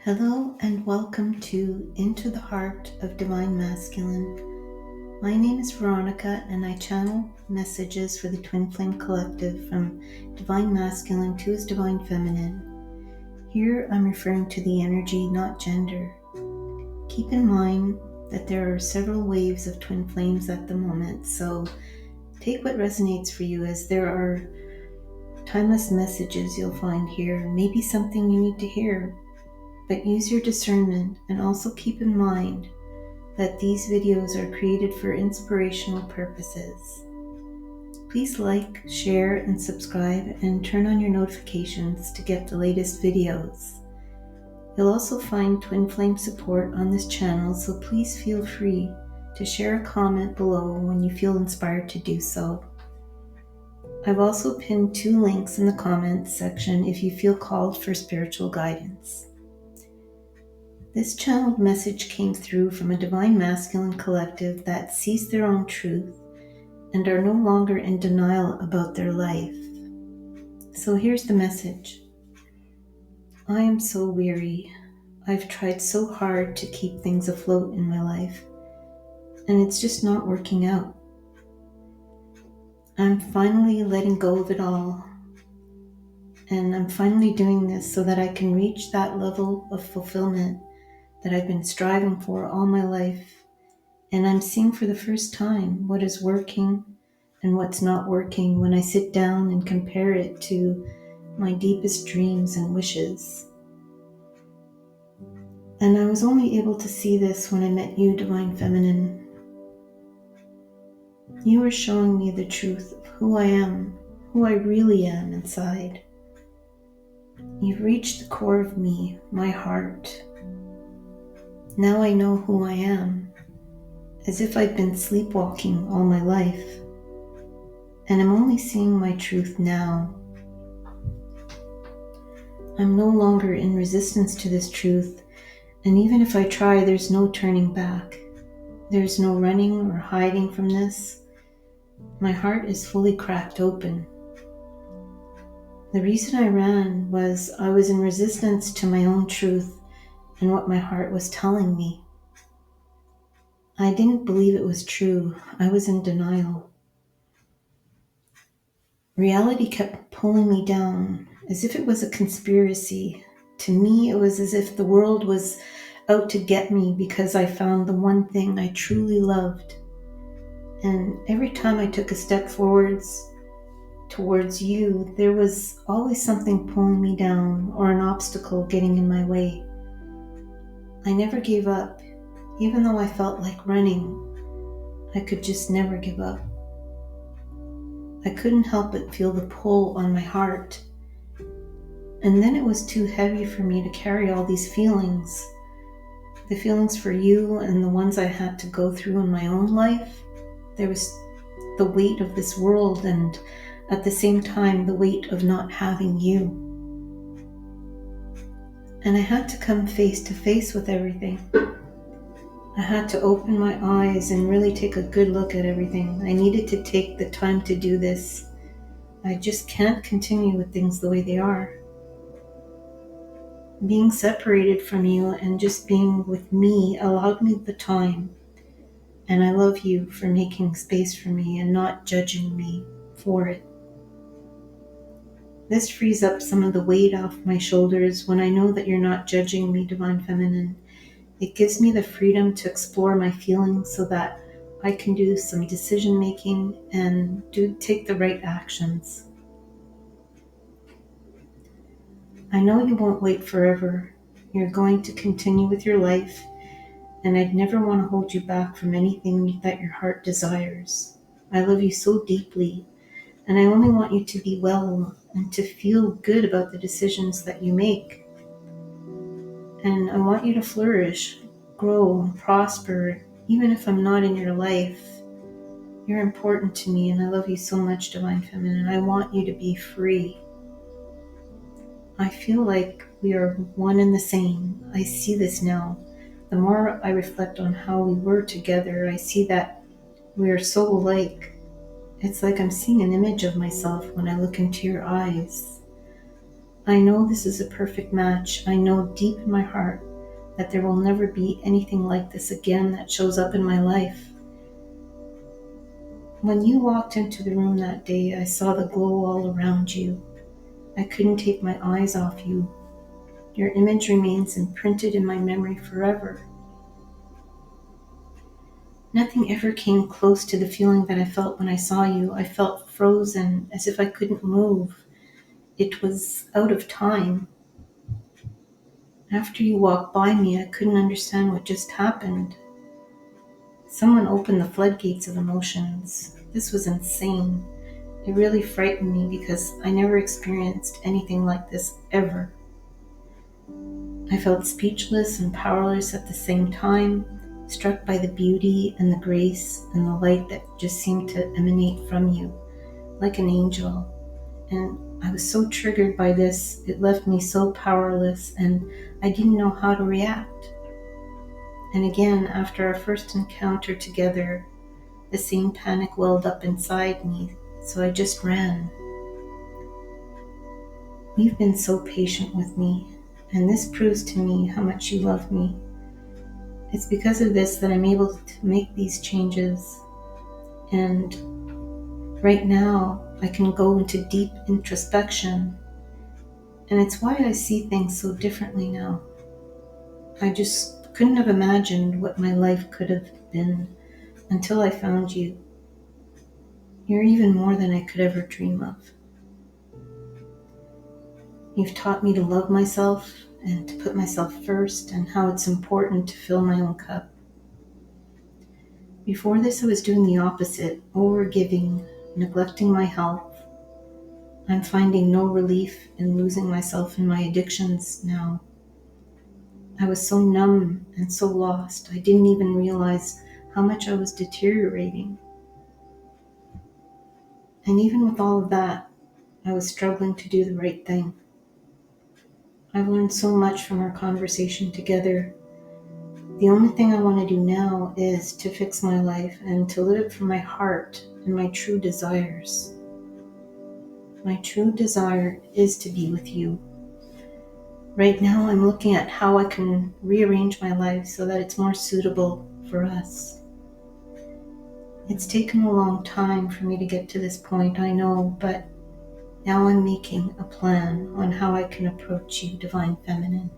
Hello and welcome to Into the Heart of Divine Masculine. My name is Veronica and I channel messages for the Twin Flame Collective from Divine Masculine to his Divine Feminine. Here I'm referring to the energy, not gender. Keep in mind that there are several waves of Twin Flames at the moment, so take what resonates for you, as there are timeless messages you'll find here, maybe something you need to hear. But use your discernment, and also keep in mind that these videos are created for inspirational purposes. Please like, share, and subscribe, and turn on your notifications to get the latest videos. You'll also find Twin Flame support on this channel, so please feel free to share a comment below when you feel inspired to do so. I've also pinned 2 links in the comments section if you feel called for spiritual guidance. This channeled message came through from a Divine Masculine collective that sees their own truth and are no longer in denial about their life. So here's the message. I am so weary. I've tried so hard to keep things afloat in my life, and it's just not working out. I'm finally letting go of it all, and I'm finally doing this so that I can reach that level of fulfillment that I've been striving for all my life. And I'm seeing for the first time what is working and what's not working when I sit down and compare it to my deepest dreams and wishes. And I was only able to see this when I met you, Divine Feminine. You are showing me the truth of who I am, who I really am inside. You've reached the core of me, my heart. Now I know who I am, as if I've been sleepwalking all my life. And I'm only seeing my truth now. I'm no longer in resistance to this truth, and even if I try, there's no turning back. There's no running or hiding from this. My heart is fully cracked open. The reason I ran was I was in resistance to my own truth and what my heart was telling me. I didn't believe it was true. I was in denial. Reality kept pulling me down as if it was a conspiracy. To me, it was as if the world was out to get me because I found the one thing I truly loved. And every time I took a step forwards towards you, there was always something pulling me down or an obstacle getting in my way. I never gave up, even though I felt like running. I could just never give up. I couldn't help but feel the pull on my heart. And then it was too heavy for me to carry all these feelings. The feelings for you and the ones I had to go through in my own life. There was the weight of this world, and at the same time, the weight of not having you. And I had to come face to face with everything. I had to open my eyes and really take a good look at everything. I needed to take the time to do this. I just can't continue with things the way they are. Being separated from you and just being with me allowed me the time. And I love you for making space for me and not judging me for it. This frees up some of the weight off my shoulders when I know that you're not judging me, Divine Feminine. It gives me the freedom to explore my feelings so that I can do some decision making and take the right actions. I know you won't wait forever. You're going to continue with your life, and I'd never want to hold you back from anything that your heart desires. I love you so deeply, and I only want you to be well and to feel good about the decisions that you make. And I want you to flourish, grow, and prosper, even if I'm not in your life. You're important to me, and I love you so much, Divine Feminine. I want you to be free. I feel like we are one and the same. I see this now. The more I reflect on how we were together, I see that we are so alike. It's like I'm seeing an image of myself when I look into your eyes. I know this is a perfect match. I know deep in my heart that there will never be anything like this again that shows up in my life. When you walked into the room that day, I saw the glow all around you. I couldn't take my eyes off you. Your image remains imprinted in my memory forever. Nothing ever came close to the feeling that I felt when I saw you. I felt frozen, as if I couldn't move. It was out of time. After you walked by me, I couldn't understand what just happened. Someone opened the floodgates of emotions. This was insane. It really frightened me because I never experienced anything like this ever. I felt speechless and powerless at the same time, struck by the beauty and the grace and the light that just seemed to emanate from you, like an angel. And I was so triggered by this, it left me so powerless, and I didn't know how to react. And again, after our first encounter together, the same panic welled up inside me, so I just ran. You've been so patient with me, and this proves to me how much you love me. It's because of this that I'm able to make these changes, and right now I can go into deep introspection, and it's why I see things so differently now. I just couldn't have imagined what my life could have been until I found you. You're even more than I could ever dream of. You've taught me to love myself and to put myself first, and how it's important to fill my own cup. Before this, I was doing the opposite, overgiving, neglecting my health. I'm finding no relief in losing myself in my addictions now. I was so numb and so lost, I didn't even realize how much I was deteriorating. And even with all of that, I was struggling to do the right thing. I've learned so much from our conversation together. The only thing I want to do now is to fix my life and to live it from my heart and my true desires. My true desire is to be with you. Right now, I'm looking at how I can rearrange my life so that it's more suitable for us. It's taken a long time for me to get to this point, I know, but now I'm making a plan on how I can approach you, Divine Feminine.